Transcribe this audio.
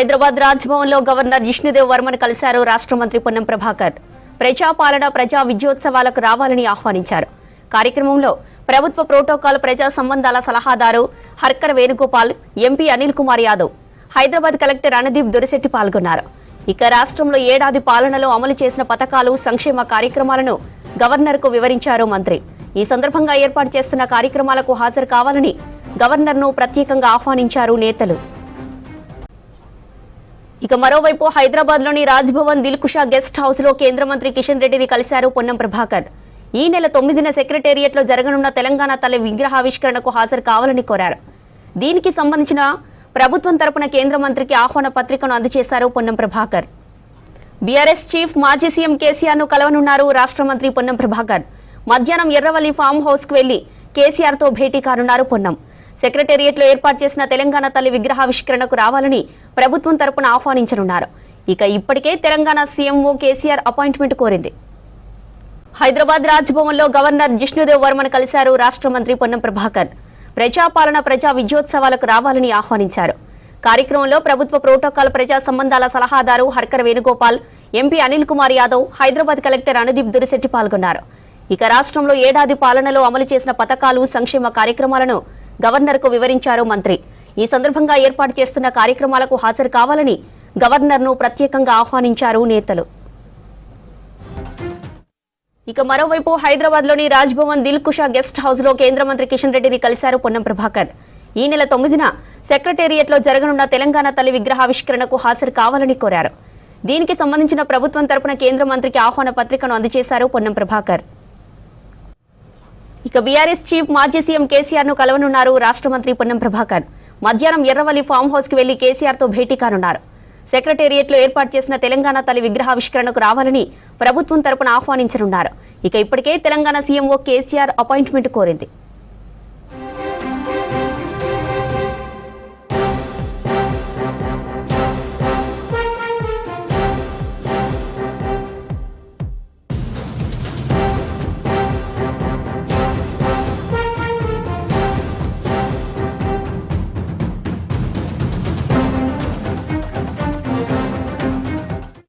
Hyderabad రాజ్భవన్లో governor Jishnu Dev వర్మను కలిశారు రాష్ట్ర మంత్రి పొన్నం ప్రభాకర్. ప్రజాపాలన ప్రజా విజయోత్సవాలకు రావాలని ఆహ్వానించారు. కార్యక్రమంలో ప్రభుత్వ ప్రోటోకాల్ ప్రజా సంబంధాల సలహాదారు హర్కర్ వేణుగోపాల్, ఎంపీ అనిల్ కుమార్ యాదవ్, హైదరాబాద్ కలెక్టర్ అనుదీప్ దొరిశెట్టి పాల్గొన్నారు. ఇక రాష్ట్రంలో ఏడాది పాలనలో అమలు చేసిన పథకాలు, సంక్షేమ కార్యక్రమాలను గవర్నర్కు వివరించారు మంత్రి. ఈ సందర్భంగా ఏర్పాటు చేస్తున్న కార్యక్రమాలకు హాజరు కావాలని గవర్నర్ను ప్రత్యేకంగా ఆహ్వానించారు నేతలు. ఇక మరోవైపు హైదరాబాద్లోని రాజ్భవన్ దిల్కుషా గెస్ట్ హౌస్ లో కేంద్ర మంత్రి కిషన్ రెడ్డిని కలిశారు పొన్నం ప్రభాకర్. ఈ నెల 9న సెక్రటేరియట్లో జరగనున్న తెలంగాణ తల్లి విగ్రహావిష్కరణకు హాజరు కావాలని కోరారు. దీనికి సంబంధించిన ప్రభుత్వం తరపున కేంద్ర మంత్రికి ఆహ్వాన పత్రికను అందజేశారు పొన్నం ప్రభాకర్. బీఆర్ఎస్ చీఫ్ మాజీ సీఎం కేసీఆర్ ను కలవనున్నారు రాష్ట్ర మంత్రి పొన్నం ప్రభాకర్. మధ్యాహ్నం ఎర్రవల్లి ఫామ్ హౌస్ కు వెళ్లి కేసీఆర్ తో భేటీ కానున్నారు పొన్నం. సెక్రటేరియట్లో ఏర్పాటు చేసిన తెలంగాణ తల్లి విగ్రహావిష్కరణకు రావాలని ప్రభుత్వం తరపున ఆహ్వానించనున్నారు. ఇక ఇప్పటికే తెలంగాణ సీఎంఓ కేసీఆర్ అపాయింట్మెంట్ కోరింది. హైదరాబాద్ రాజ్భవన్లో గవర్నర్ జిష్ణుదేవ్ వర్మను కలిశారు రాష్ట్ర మంత్రి పొన్నం ప్రభాకర్. ప్రజాపాలన ప్రజా విజయోత్సవాలకు రావాలని ఆహ్వానించారు. కార్యక్రమంలో ప్రభుత్వ ప్రోటోకాల్ ప్రజా సంబంధాల సలహాదారు హర్కర్ వేణుగోపాల్, ఎంపీ అనిల్ కుమార్ యాదవ్, హైదరాబాద్ కలెక్టర్ అనుదీప్ దొరిశెట్టి పాల్గొన్నారు. ఇక రాష్ట్రంలో ఏడాది పాలనలో అమలు చేసిన పథకాలు, సంక్షేమ కార్యక్రమాలను గవర్నర్కు వివరించారు మంత్రి. ఈ సందర్భంగా ఏర్పాటు చేస్తున్న కార్యక్రమాలకు హాజరు కావాలని గవర్నర్ను ప్రత్యేకంగా ఆహ్వానించారు నేతలు. ఇక మరోవైపు హైదరాబాద్లోని రాజ్భవన్ దిల్కుషా గెస్ట్ హౌస్ లో కేంద్ర మంత్రి కిషన్ రెడ్డిని కలిశారు పొన్నం ప్రభాకర్. ఈ నెల 9న సెక్రటేరియట్లో జరగనున్న తెలంగాణ తల్లి విగ్రహావిష్కరణకు హాజరు కావాలని కోరారు. దీనికి సంబంధించిన ప్రభుత్వం తరపున కేంద్ర మంత్రికి ఆహ్వాన పత్రికను అందజేశారు పొన్నం ప్రభాకర్. ఇక బీఆర్ఎస్ చీఫ్ మాజీ సీఎం కేసీఆర్ ను కలవనున్నారు రాష్ట్ర మంత్రి పొన్నం ప్రభాకర్. మధ్యాహ్నం ఎర్రవల్లి ఫామ్ హౌస్ కు వెళ్లి కేసీఆర్ తో భేటీ కానున్నారు. సెక్రటేరియట్లో ఏర్పాటు చేసిన తెలంగాణ తల్లి విగ్రహావిష్కరణకు రావాలని ప్రభుత్వం తరపున ఆహ్వానించనున్నారు. ఇక ఇప్పటికే తెలంగాణ సీఎంఓ కేసీఆర్ అపాయింట్మెంట్ కోరింది.